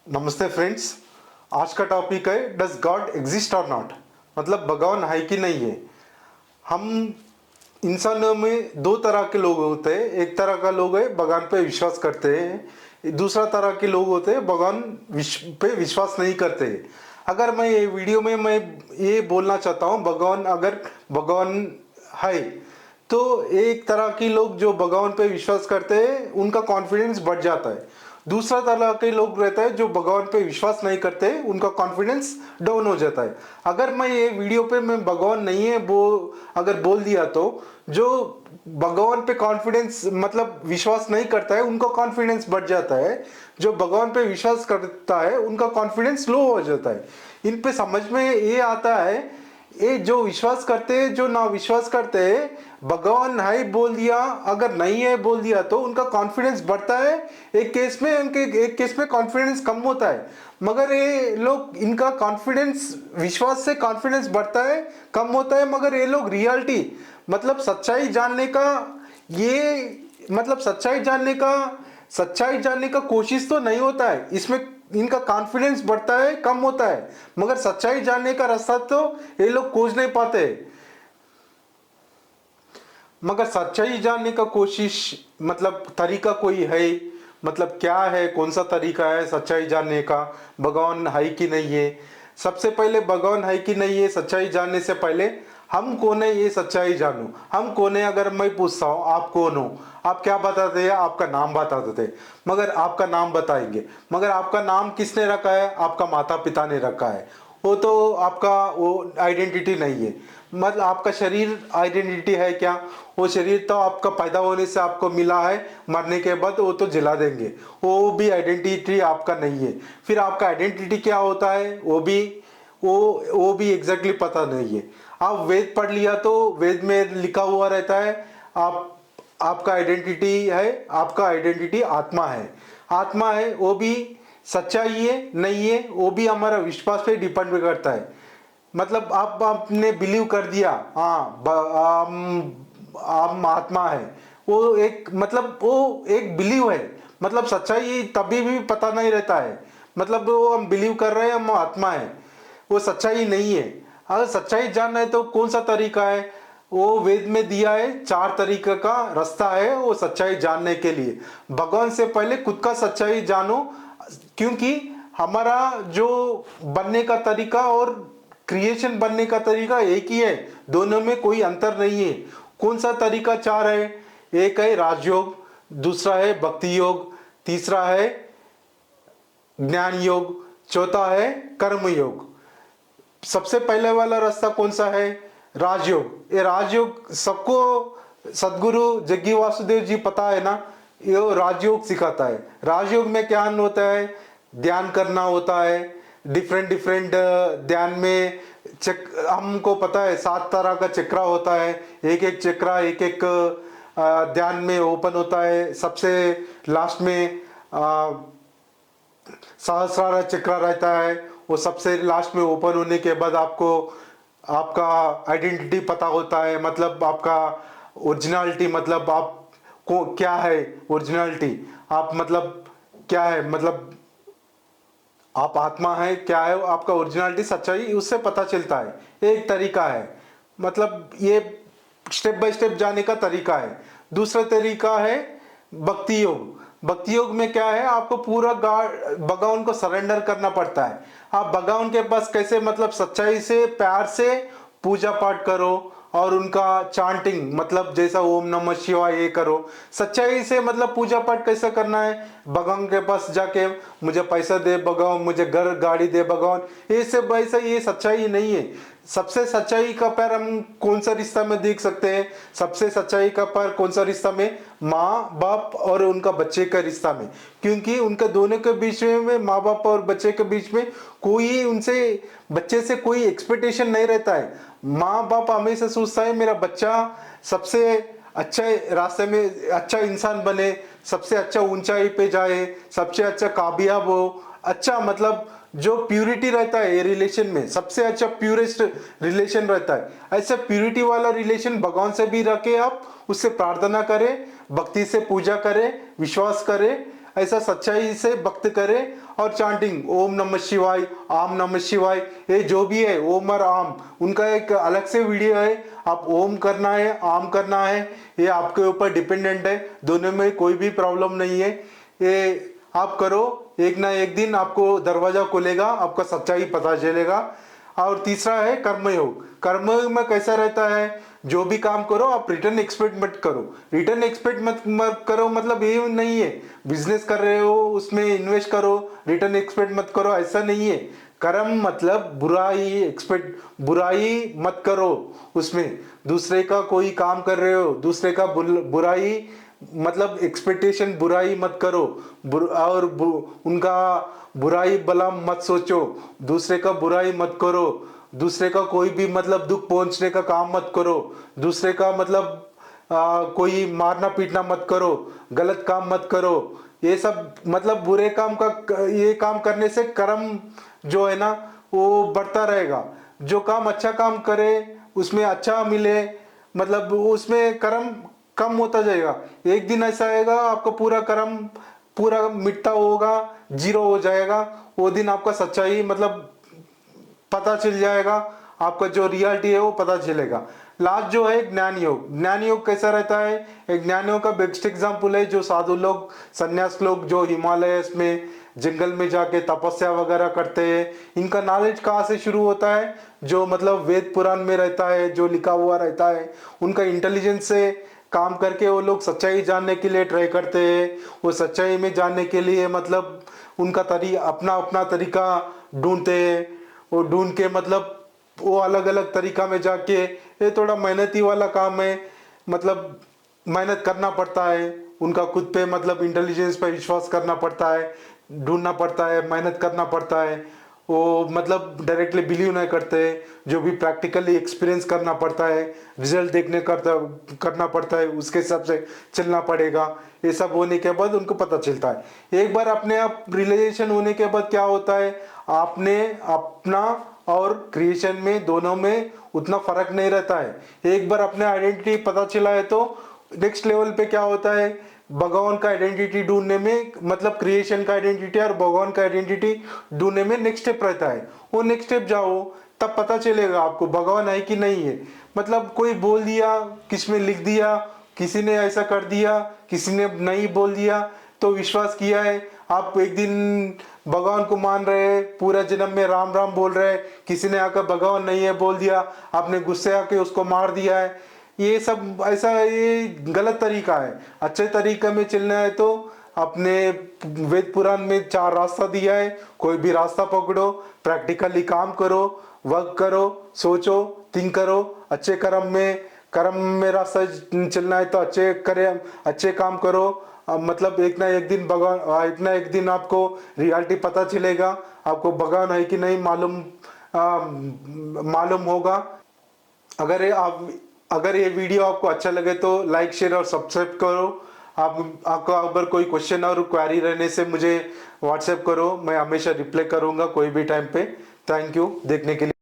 नमस्ते फ्रेंड्स। आज का टॉपिक है डज गॉड एग्जिस्ट और नॉट। मतलब भगवान है कि नहीं है। हम इंसानों में दो तरह के लोग होते हैं। एक तरह का लोग है भगवान पे विश्वास करते हैं, दूसरा तरह के लोग होते हैं भगवान पे विश्वास नहीं करते। अगर मैं ये वीडियो में मैं ये बोलना चाहता हूँ, भगवान अगर भगवान है तो एक तरह के लोग जो भगवान पे विश्वास करते हैं उनका कॉन्फिडेंस बढ़ जाता है। दूसरा तरह के लोग रहता है जो भगवान पे विश्वास नहीं करते, उनका कॉन्फिडेंस डाउन हो जाता है। अगर मैं ये वीडियो पे मैं भगवान नहीं है वो अगर बोल दिया तो जो भगवान पे कॉन्फिडेंस मतलब विश्वास नहीं करता है उनका कॉन्फिडेंस बढ़ जाता है। जो भगवान पे विश्वास करता है उनका कॉन्फिडेंस लो हो जाता है। इन पे समझ में ये आता है, ये जो विश्वास करते हैं जो ना विश्वास करते हैं भगवान है बोल दिया अगर नहीं है बोल दिया तो उनका कॉन्फिडेंस बढ़ता है। एक केस में उनके एक केस में कॉन्फिडेंस कम होता है। मगर ये लोग इनका कॉन्फिडेंस विश्वास से कॉन्फिडेंस बढ़ता है कम होता है। मगर ये लोग रियलिटी मतलब सच्चाई जानने का ये मतलब सच्चाई जानने का कोशिश तो नहीं होता है। इसमें इनका कॉन्फिडेंस बढ़ता है कम होता है, मगर सच्चाई जानने का रास्ता तो ये लोग खोज नहीं पाते। मगर सच्चाई जानने का कोशिश मतलब तरीका कोई है, मतलब क्या है, कौन सा तरीका है सच्चाई जानने का, भगवान है कि नहीं है। सबसे पहले भगवान है कि नहीं है सच्चाई जानने से पहले हम कौन है ये सच्चाई जानूं। हम कौन है अगर मैं पूछता हूँ आप कौन हो, आप क्या बताते हैं, आपका नाम बताते थे। मगर आपका नाम बताएंगे, मगर आपका नाम किसने रखा है, आपका माता पिता ने रखा है। वो तो आपका वो आइडेंटिटी नहीं है। मतलब आपका शरीर आइडेंटिटी है क्या, वो शरीर तो आपका पैदा होने से आपको मिला है, मरने के बाद वो तो जला देंगे, वो भी आइडेंटिटी आपका नहीं है। फिर आपका आइडेंटिटी क्या होता है वो भी एग्जैक्टली पता नहीं है। आप वेद पढ़ लिया तो वेद में लिखा हुआ रहता है आप आपका आइडेंटिटी है, आपका आइडेंटिटी आत्मा है। आत्मा है वो भी सच्चाई है नहीं है वो भी हमारा विश्वास पे डिपेंड करता है। मतलब आपने बिलीव कर दिया हाँ आम आत्मा है, वो एक मतलब वो एक बिलीव है। मतलब सच्चाई तभी भी पता नहीं रहता है। मतलब वो हम बिलीव कर रहे हैं हम आत्मा है, वो सच्चाई नहीं है। अगर सच्चाई जानना है तो कौन सा तरीका है, वो वेद में दिया है। चार तरीके का रास्ता है वो सच्चाई जानने के लिए। भगवान से पहले खुद का सच्चाई जानो, क्योंकि हमारा जो बनने का तरीका और क्रिएशन बनने का तरीका एक ही है, दोनों में कोई अंतर नहीं है। कौन सा तरीका चार है, एक है राजयोग, दूसरा है भक्ति योग, तीसरा है ज्ञान योग, चौथा है कर्म योग। सबसे पहले वाला रास्ता कौन सा है, राजयोग। ये राजयोग सबको सदगुरु जग्गी वासुदेव जी पता है ना, ये राजयोग सिखाता है। राजयोग में क्या होता है, ध्यान करना होता है। डिफरेंट डिफरेंट ध्यान में हमको पता है 7 तरह का चक्रा होता है। एक एक चक्रा एक एक ध्यान में ओपन होता है। सबसे लास्ट में सहस्रार चक्र रहता है, वो सबसे लास्ट में ओपन होने के बाद आपको आपका आइडेंटिटी पता होता है। मतलब आपका ओरिजिनलिटी, मतलब आप को क्या है ओरिजिनलिटी, आप मतलब क्या है, मतलब आप आत्मा है क्या है, आपका ओरिजिनलिटी सच्चाई उससे पता चलता है। एक तरीका है, मतलब ये स्टेप बाय स्टेप जाने का तरीका है। दूसरा तरीका है भक्ति योग। भक्ति योग में क्या है, आपको पूरा भगवान को सरेंडर करना पड़ता है। आप भगवान के पास कैसे मतलब सच्चाई से प्यार से पूजा पाठ करो और उनका चांटिंग मतलब जैसा ओम नमः शिवाय ये करो। सच्चाई से मतलब पूजा पाठ कैसे करना है, भगवान के पास जाके मुझे पैसा दे भगवान, मुझे घर गाड़ी दे भगवान, ये सब वैसा ये सच्चाई नहीं है। सबसे सच्चाई का पैर हम कौन सा रिश्ता में देख सकते हैं, सबसे सच्चाई का पैर कौन सा रिश्ता में, माँ बाप और उनका बच्चे का रिश्ता में। क्योंकि उनके दोनों के बीच में माँ बाप और बच्चे के बीच में कोई उनसे बच्चे से कोई एक्सपेक्टेशन नहीं रहता है। माँ बाप हमेशा सोचता है मेरा बच्चा सबसे अच्छे रास्ते में अच्छा इंसान बने, सबसे अच्छा ऊंचाई पे जाए, सबसे अच्छा कामयाब हो। अच्छा मतलब जो प्यूरिटी रहता है ये रिलेशन में सबसे अच्छा प्यूरेस्ट रिलेशन रहता है। ऐसे प्यूरिटी वाला रिलेशन भगवान से भी रखे, आप उससे प्रार्थना करें, भक्ति से पूजा करें, विश्वास करें। ऐसा सच्चाई से भक्त करे और चांटिंग ओम नमः शिवाय, आम नमः शिवाय, ये जो भी है ओम और आम, उनका एक अलग से वीडियो है। आप ओम करना है, आम करना है, ये आपके ऊपर डिपेंडेंट है, दोनों में कोई भी प्रॉब्लम नहीं है। ये आप करो, एक ना एक दिन आपको दरवाजा खुलेगा, आपका सच्चाई पता चलेगा। और तीसरा है कर्मयोग। कर्मयोग में कैसा रहता है, जो भी काम करो आप रिटर्न एक्सपेक्ट मत करो। रिटर्न एक्सपेक्ट मत करो मतलब ये नहीं है बिजनेस कर रहे हो उसमें इन्वेस्ट करो, रिटर्न एक्सपेक्ट मत करो, ऐसा नहीं है। कर्म मतलब बुराई मत करो उसमें। दूसरे का कोई काम कर रहे हो, दूसरे का बुराई मतलब एक्सपेक्टेशन बुराई मत करो, उनका बुराई भला मत सोचो, दूसरे का बुराई मत करो, दूसरे का कोई भी मतलब दुख पहुंचने का काम मत करो, दूसरे का मतलब कोई मारना पीटना मत करो, गलत काम मत करो। ये सब मतलब बुरे काम का, ये काम करने से कर्म जो है ना वो बढ़ता रहेगा। जो काम अच्छा काम करे उसमें अच्छा मिले, मतलब उसमें कर्म कम होता जाएगा। एक दिन ऐसा आएगा आपका पूरा कर्म पूरा मिटता होगा, जीरो हो जाएगा। वो दिन आपका सच्चाई मतलब पता चल जाएगा, आपका जो रियलिटी है वो पता चलेगा। लास्ट जो है ज्ञान योग। ज्ञान योग कैसा रहता है, एक ज्ञान योग का बेस्ट एग्जाम्पल है जो साधु लोग, सन्यास लोग जो हिमालय में जंगल में जाके तपस्या वगैरह करते हैं। इनका नॉलेज कहाँ से शुरू होता है, जो मतलब वेद पुराण में रहता है, जो लिखा हुआ रहता है। उनका इंटेलिजेंस से काम करके वो लोग सच्चाई जानने के लिए ट्राई करते हैं। वो सच्चाई में जानने के लिए मतलब उनका अपना अपना तरीका ढूंढते हैं। वो ढूंढ के मतलब वो अलग अलग तरीका में जाके, ये थोड़ा मेहनती वाला काम है, मतलब मेहनत करना पड़ता है उनका खुद पे, मतलब इंटेलिजेंस पे विश्वास करना पड़ता है, ढूंढना पड़ता है, मेहनत करना पड़ता है। वो मतलब डायरेक्टली बिलीव नहीं करते, जो भी प्रैक्टिकली एक्सपीरियंस करना पड़ता है, रिजल्ट देखने करना पड़ता है, उसके हिसाब से चलना पड़ेगा। ये सब होने के बाद उनको पता चलता है। एक बार अपने आप रियलाइजेशन होने के बाद क्या होता है, आपने अपना और क्रिएशन में दोनों में उतना फर्क नहीं रहता है। एक बार अपने आइडेंटिटी पता चला है तो नेक्स्ट लेवल पे क्या होता है, भगवान का आइडेंटिटी ढूंढने में, मतलब क्रिएशन का आइडेंटिटी और भगवान का आइडेंटिटी ढूंढने में नेक्स्ट स्टेप रहता है। वो नेक्स्ट स्टेप जाओ तब पता चलेगा आपको भगवान है कि नहीं है। मतलब कोई बोल दिया, किसी में लिख दिया, किसी ने ऐसा कर दिया, किसी ने नहीं बोल दिया तो विश्वास किया है। आप एक दिन भगवान को मान रहे हैं, पूरा जन्म में राम राम बोल रहे हैं, किसी ने आकर भगवान नहीं है बोल दिया, आपने गुस्से आके उसको मार दिया है। ये सब ऐसा, ये गलत तरीका है। अच्छे तरीके में चलना है तो अपने वेद पुराण में 4 रास्ता दिया है, कोई भी रास्ता पकड़ो, प्रैक्टिकली काम करो, वर्क करो, सोचो, थिंक करो। अच्छे कर्म में रास्ता चलना है तो अच्छे काम करो। मतलब एक ना एक दिन भगवान, एक ना एक दिन आपको रियलिटी पता चलेगा, आपको भगवान है कि नहीं मालूम होगा। अगर ये वीडियो आपको अच्छा लगे तो लाइक शेयर और सब्सक्राइब करो। आपका अगर कोई क्वेश्चन और क्वेरी रहने से मुझे व्हाट्सएप करो, मैं हमेशा रिप्लाई करूंगा कोई भी टाइम पे। थैंक यू देखने के लिए।